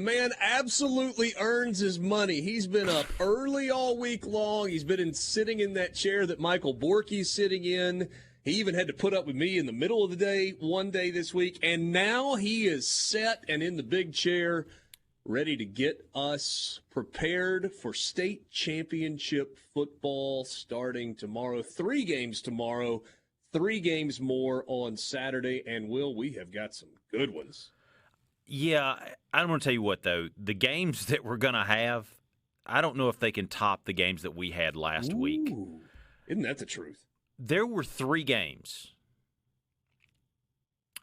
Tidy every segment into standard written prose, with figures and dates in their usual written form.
Man absolutely earns his money. He's been up early all week long. He's been sitting in that chair that Michael Borky's sitting in. He even had to put up with me in the middle of the day one day this week. And now he is set and in the big chair, ready to get us prepared for state championship football starting tomorrow. 3 games tomorrow, 3 games more on Saturday. And, Will, we have got some good ones. Yeah, I'm going to tell you what, though. The games that we're going to have, I don't know if they can top the games that we had last week. Isn't that the truth? There were 3 games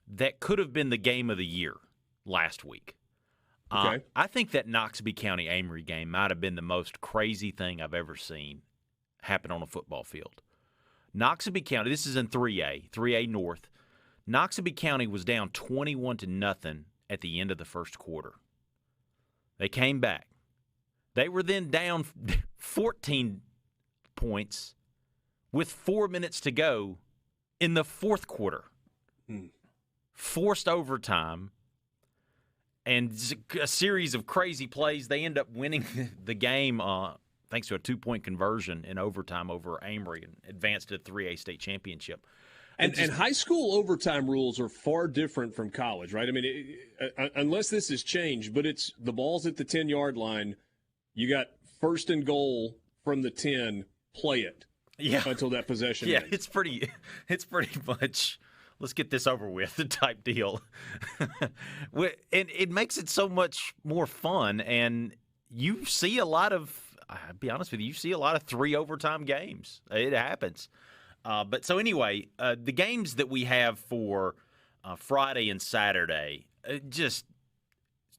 that could have been the game of the year last week. Okay. I think that Noxubee County Amory game might have been the most crazy thing I've ever seen happen on a football field. Noxubee County, this is in 3A North. Noxubee County was down 21-0 at the end of the first quarter. They came back. They were then down 14 points with 4 minutes to go in the fourth quarter. Forced overtime and a series of crazy plays. They end up winning the game thanks to a 2-point conversion in overtime over Amory and advanced to the 3A state championship. And high school overtime rules are far different from college, right? I mean, unless this has changed, but it's the ball's at the 10-yard line. You got first and goal from the 10, play it until that possession ends. It's pretty much let's get this over with the type deal. And it makes it so much more fun, and you see a lot of, I'll be honest with you, you see a lot of 3 overtime games. It happens. But so anyway, the games that we have for Friday and Saturday,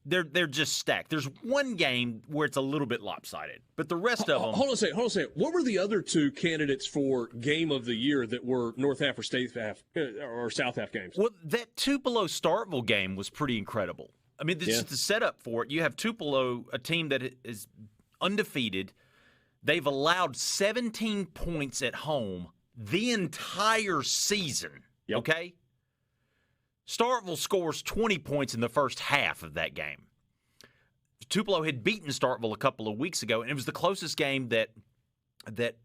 they're just stacked. There's one game where it's a little bit lopsided, but the rest of them. Hold on a second. What were the other 2 candidates for game of the year that were North Half or State Half or South Half games? Well, that Tupelo Starkville game was pretty incredible. I mean, this is the setup for it. You have Tupelo, a team that is undefeated. They've allowed 17 points at home the entire season, okay? Starkville scores 20 points in the first half of that game. Tupelo had beaten Starkville a couple of weeks ago, and it was the closest game that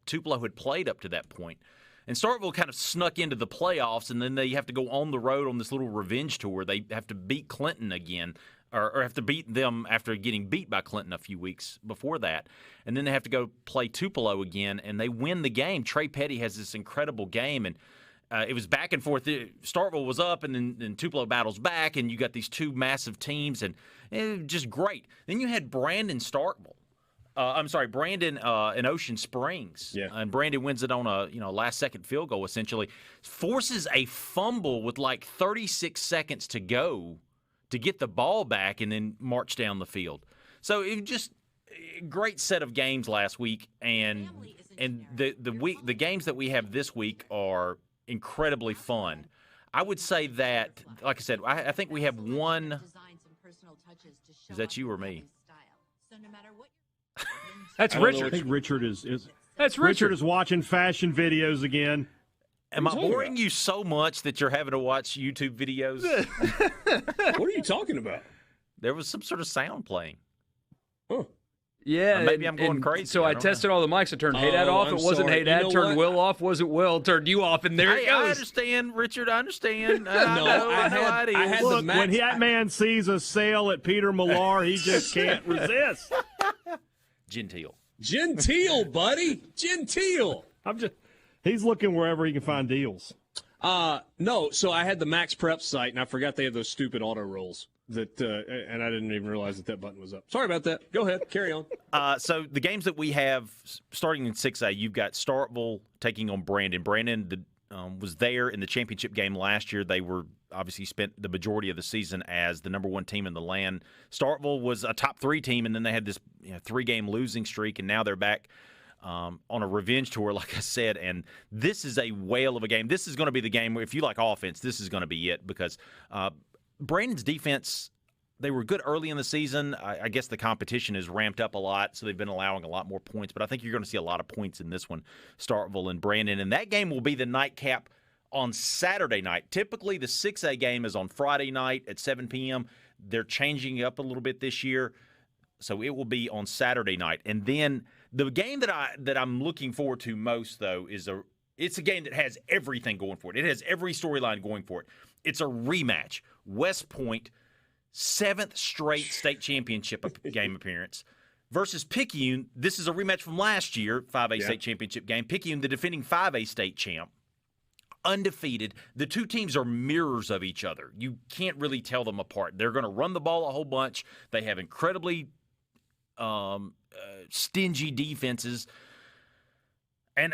Tupelo had played up to that point. And Starkville kind of snuck into the playoffs, and then they have to go on the road on this little revenge tour. They have to beat Clinton again, or have to beat them after getting beat by Clinton a few weeks before that. And then they have to go play Tupelo again, and they win the game. Trey Petty has this incredible game, and it was back and forth. Starkville was up, and then Tupelo battles back, and you got these 2 massive teams, and it was just great. Then you had Brandon in Ocean Springs. Yeah. And Brandon wins it on a last-second field goal, essentially. Forces a fumble with like 36 seconds to go to get the ball back and then march down the field. So it was just a great set of games last week, and the games that we have this week are incredibly fun. I would say that, like I said, I think we have one. Is that you or me? That's Richard. I think Richard is That's Richard is watching fashion videos again. Am I boring you so much that you're having to watch YouTube videos? What are you talking about? There was some sort of sound playing. Huh. Yeah. Maybe I'm going crazy. So I tested all the mics. I turned Hey Dad off. I'm It wasn't sorry. Hey Dad. You know Turned what? Will off. Wasn't Will. Turned you off. And there it I goes. understand, Richard. I understand. I had the Look, Mac- when that man sees a sale at Peter Millar, he just can't resist. Gentile, buddy. Gentile. He's looking wherever he can find deals. No, so I had the Max Prep site, and I forgot they have those stupid auto rolls. And I didn't even realize that button was up. Sorry about that. Go ahead. Carry on. So the games that we have starting in 6A, you've got Starkville taking on Brandon. Brandon was there in the championship game last year. They were obviously spent the majority of the season as the number 1 team in the land. Starkville was a top 3 team, and then they had this 3-game losing streak, and now they're back on a revenge tour, like I said. And this is a whale of a game. This is going to be the game where, if you like offense, this is going to be it, because Brandon's defense, they were good early in the season. I guess the competition has ramped up a lot, so they've been allowing a lot more points. But I think you're going to see a lot of points in this one, Starkville and Brandon. And that game will be the nightcap on Saturday night. Typically, the 6A game is on Friday night at 7 p.m. They're changing up a little bit this year, so it will be on Saturday night. And then the game that I'm looking forward to most, though, it's a game that has everything going for it. It has every storyline going for it. It's a rematch. West Point, 7th straight state championship game appearance, versus Picayune. This is a rematch from last year, 5A state championship game. Picayune, the defending 5A state champ, undefeated. The two teams are mirrors of each other. You can't really tell them apart. They're going to run the ball a whole bunch. They have incredibly stingy defenses. And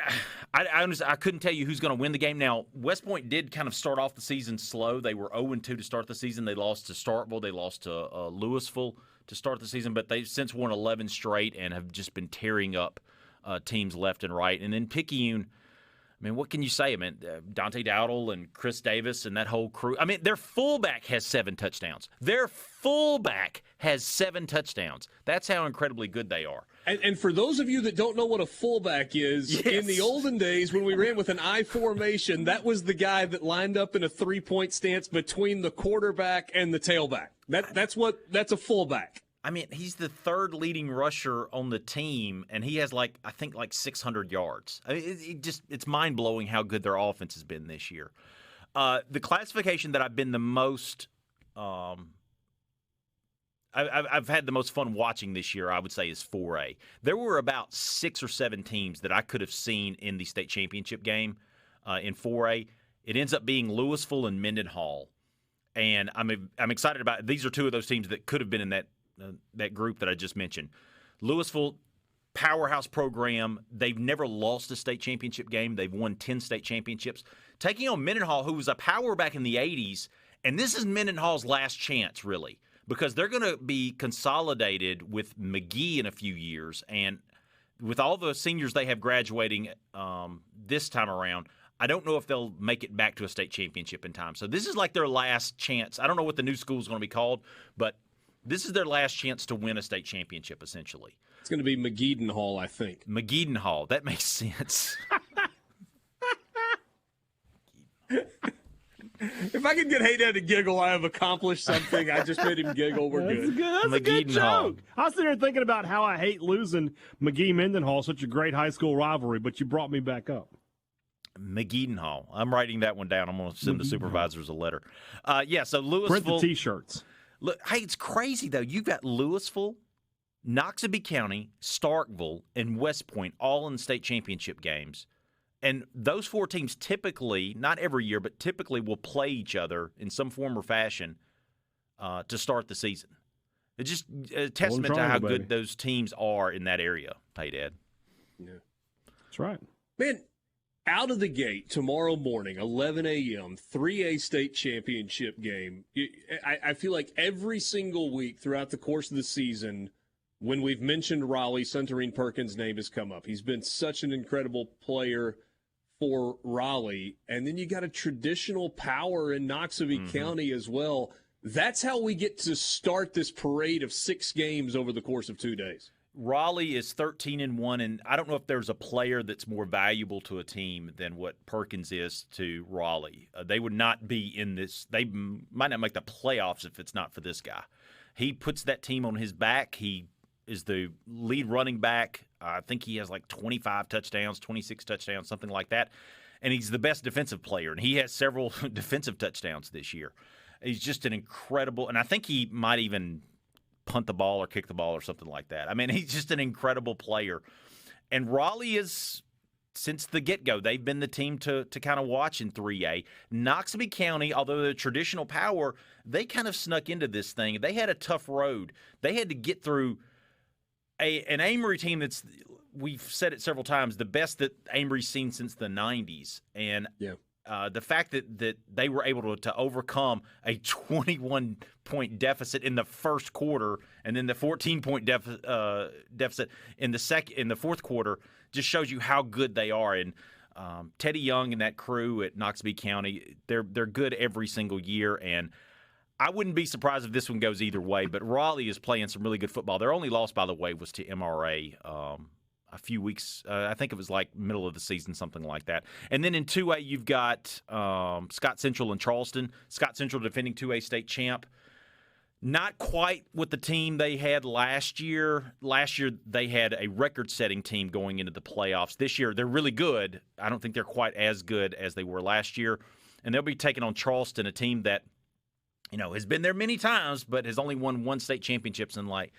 I couldn't tell you who's going to win the game. Now, West Point did kind of start off the season slow. They were 0-2 to start the season. They lost to Starkville. They lost to Louisville to start the season. But they've since won 11 straight and have just been tearing up teams left and right. And then Picayune, I mean, what can you say? I mean, Dante Dowdle and Chris Davis and that whole crew. I mean, their fullback has 7 touchdowns. Their fullback has 7 touchdowns. That's how incredibly good they are. And for those of you that don't know what a fullback is, in the olden days when we ran with an I formation, that was the guy that lined up in a 3-point stance between the quarterback and the tailback. That's a fullback. I mean, he's the 3rd leading rusher on the team, and he has I think 600 yards. I mean, it's mind-blowing how good their offense has been this year. The classification that I've been the most I've had the most fun watching this year, I would say, is 4A. There were about 6 or 7 teams that I could have seen in the state championship game in 4A. It ends up being Louisville and Mendenhall, and I'm excited about it. These are 2 of those teams that could have been in that group that I just mentioned. Louisville, powerhouse program. They've never lost a state championship game. They've won 10 state championships. Taking on Mendenhall, who was a power back in the 80s, and this is Mendenhall's last chance, really, because they're going to be consolidated with McGee in a few years. And with all the seniors they have graduating this time around, I don't know if they'll make it back to a state championship in time. So this is like their last chance. I don't know what the new school is going to be called, but this is their last chance to win a state championship, essentially. It's going to be McGeeden Hall, I think. McGeeden Hall. That makes sense. If I can get Haydad to giggle, I have accomplished something. I just made him giggle. We're good. That's a good joke. I was sitting there thinking about how I hate losing McGee-Mendenhall, such a great high school rivalry, but you brought me back up. McGeeden Hall. I'm writing that one down. I'm going to send the supervisors a letter. So Louisville. Print the T-shirts. Look, hey, it's crazy, though. You've got Louisville, Noxubee County, Starkville, and West Point all in state championship games. And those 4 teams typically, not every year, but typically will play each other in some form or fashion to start the season. It's just a testament to how good those teams are in that area, hey, Dad. Yeah. That's right. Man, out of the gate tomorrow morning, 11 a.m., 3A state championship game. I feel like every single week throughout the course of the season, when we've mentioned Raleigh, Suntarine Perkins' name has come up. He's been such an incredible player for Raleigh. And then you got a traditional power in Noxubee County as well. That's how we get to start this parade of 6 games over the course of 2 days. Raleigh is 13-1, and I don't know if there's a player that's more valuable to a team than what Perkins is to Raleigh. They would not be in this. They might not make the playoffs if it's not for this guy. He puts that team on his back. He is the lead running back. I think he has like 25 touchdowns, 26 touchdowns, something like that. And he's the best defensive player, and he has several defensive touchdowns this year. He's just an incredible – and I think he might even – punt the ball or kick the ball or something like that. I mean, he's just an incredible player. And Raleigh is, since the get-go, they've been the team to kind of watch in 3A. Noxubee County, although they're traditional power, they kind of snuck into this thing. They had a tough road. They had to get through an Amory team that's, we've said it several times, the best that Amory's seen since the 90s. And the fact that they were able to overcome a 21-point deficit in the first quarter and then the 14-point deficit in the fourth quarter just shows you how good they are. And Teddy Young and that crew at Noxubee County, they're good every single year. And I wouldn't be surprised if this one goes either way. But Raleigh is playing some really good football. Their only loss, by the way, was to MRA. A few weeks, I think it was like middle of the season, something like that. And then in 2A, you've got Scott Central and Charleston. Scott Central defending 2A state champ. Not quite with the team they had last year. Last year, they had a record-setting team going into the playoffs. This year, they're really good. I don't think they're quite as good as they were last year. And they'll be taking on Charleston, a team that, has been there many times, but has only won one state championship in like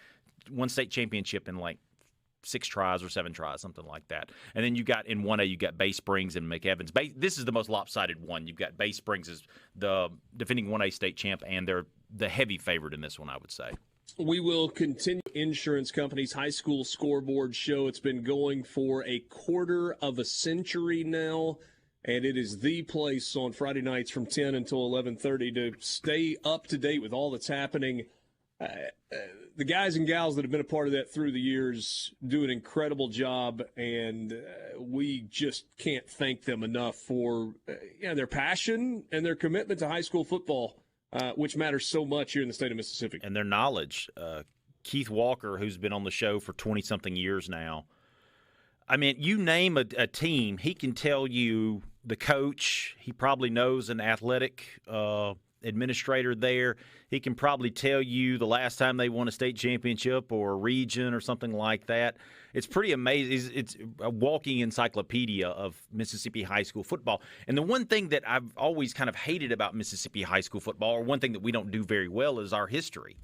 6 tries or 7 tries, something like that. And then you got in 1A, you got Bay Springs and McEvans. This is the most lopsided one. You've got Bay Springs as the defending 1A state champ, and they're the heavy favorite in this one, I would say. We will continue Insurance Company's high school scoreboard show. It's been going for a quarter of a century now, and it is the place on Friday nights from 10 until 11:30 to stay up to date with all that's happening. The guys and gals that have been a part of that through the years do an incredible job, and we just can't thank them enough for their passion and their commitment to high school football, which matters so much here in the state of Mississippi. And their knowledge. Keith Walker, who's been on the show for 20-something years now, I mean, you name a team, he can tell you the coach. He probably knows an athletic administrator there. He can probably tell you the last time they won a state championship or a region or something like that. It's pretty amazing. It's a walking encyclopedia of Mississippi high school football. And the one thing that I've always kind of hated about Mississippi high school football, or one thing that we don't do very well, is our history.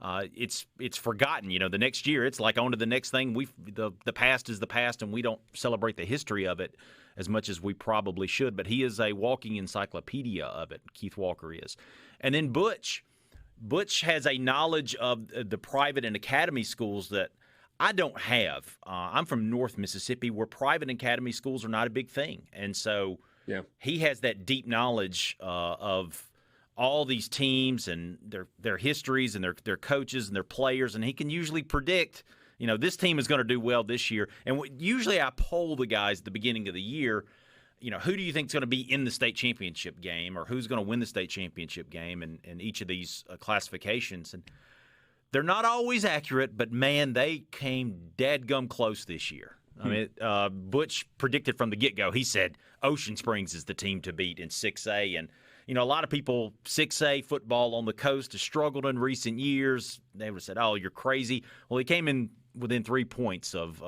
It's forgotten. The next year it's like on to the next thing. The past is the past, and we don't celebrate the history of it as much as we probably should. But he is a walking encyclopedia of it. Keith Walker is. And then Butch has a knowledge of the private and academy schools that I don't have. I'm from North Mississippi, where private and academy schools are not a big thing. And so he has that deep knowledge of all these teams and their histories and their coaches and their players, and he can usually predict, this team is going to do well this year. And usually I poll the guys at the beginning of the year, who do you think is going to be in the state championship game, or who's going to win the state championship game in each of these classifications. And they're not always accurate, but, man, they came dadgum close this year. I mean, Butch predicted from the get-go. He said Ocean Springs is the team to beat in 6A, and a lot of people, 6A football on the coast has struggled in recent years. They would have said, oh, you're crazy. Well, he came in within 3 points of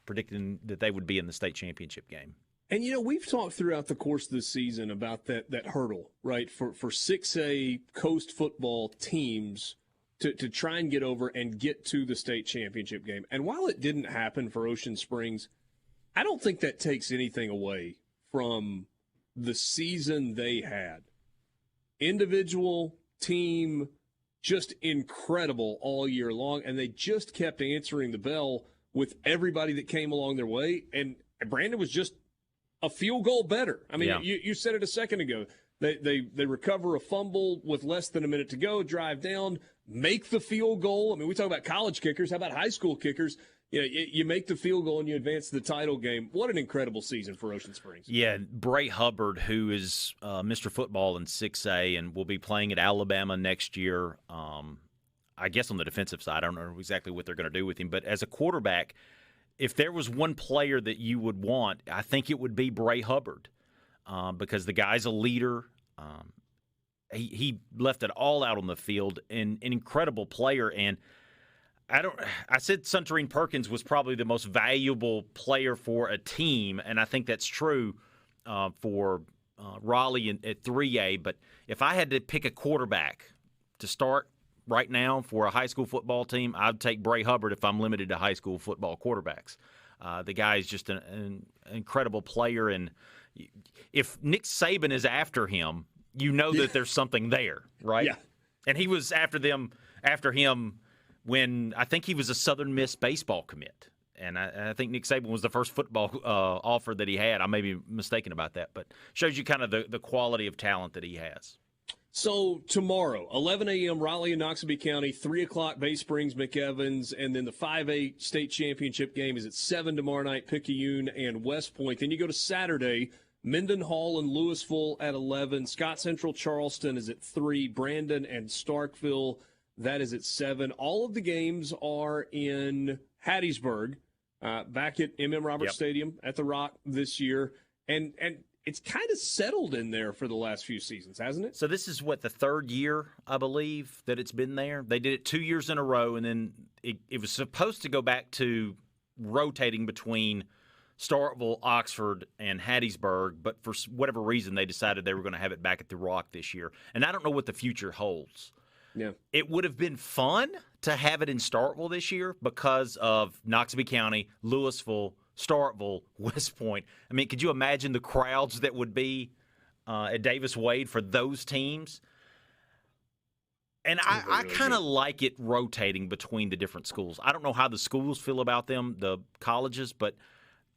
predicting that they would be in the state championship game. And, we've talked throughout the course of the season about that hurdle, right, for 6A coast football teams to try and get over and get to the state championship game. And while it didn't happen for Ocean Springs, I don't think that takes anything away from the season they had. Individual, team, just incredible all year long, and they just kept answering the bell with everybody that came along their way, and Brandon was just a field goal better. I mean, you said it a second ago. They recover a fumble with less than a minute to go, drive down, make the field goal. I mean, we talk about college kickers. How about high school kickers? You make the field goal and you advance to the title game. What an incredible season for Ocean Springs. Yeah, Bray Hubbard, who is Mr. Football in 6A and will be playing at Alabama next year, I guess on the defensive side. I don't know exactly what they're going to do with him. But as a quarterback, if there was one player that you would want, I think it would be Bray Hubbard because the guy's a leader. He left it all out on the field, and an incredible player. And I said Suntarine Perkins was probably the most valuable player for a team, and I think that's true for Raleigh at 3A. But if I had to pick a quarterback to start right now for a high school football team, I'd take Bray Hubbard if I'm limited to high school football quarterbacks. The guy is just an incredible player, and if Nick Saban is after him, that there's something there, right? Yeah. And he was after him when I think he was a Southern Miss baseball commit. And I think Nick Saban was the first football offer that he had. I may be mistaken about that, but shows you kind of the quality of talent that he has. So tomorrow, 11 a.m., Raleigh and Noxubee County, 3 o'clock, Bay Springs, McEvans, and then the 5A state championship game is at 7 tomorrow night, Picayune and West Point. Then you go to Saturday, Mendenhall and Louisville at 11, Scott Central Charleston is at 3, Brandon and Starkville, that is at 7. All of the games are in Hattiesburg, back at M.M. Roberts Stadium at the Rock this year. And it's kind of settled in there for the last few seasons, hasn't it? So this is what, the third year, I believe, that it's been there. They did it 2 years in a row, and then it was supposed to go back to rotating between Starkville, Oxford, and Hattiesburg, but for whatever reason, they decided they were going to have it back at the Rock this year. And I don't know what the future holds. Yeah. It would have been fun to have it in Starkville this year because of Noxubee County, Louisville, Starkville, West Point. I mean, could you imagine the crowds that would be at Davis Wade for those teams? And I kind of like it rotating between the different schools. I don't know how the schools feel about them, the colleges, but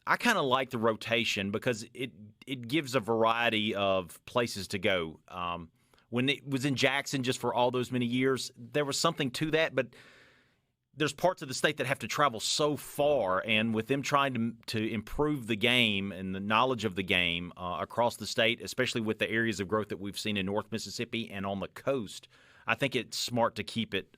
I kind of like the rotation because it gives a variety of places to go. When it was in Jackson just for all those many years, there was something to that, but there's parts of the state that have to travel so far, and with them trying to improve the game and the knowledge of the game across the state, especially with the areas of growth that we've seen in North Mississippi and on the coast, I think it's smart to keep it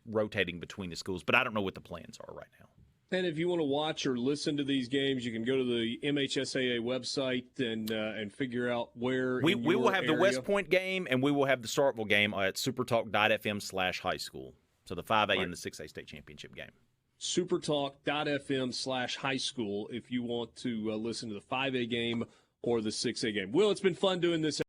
rotating between the schools. But I don't know what the plans are right now. And if you want to watch or listen to these games, you can go to the MHSAA website and figure out where we will have area. The West Point game, and we will have the Starkville game at supertalk.fm/high school. So the 5A and the 6A state championship game. Supertalk.fm/high school if you want to listen to the 5A game or the 6A game. Will, it's been fun doing this.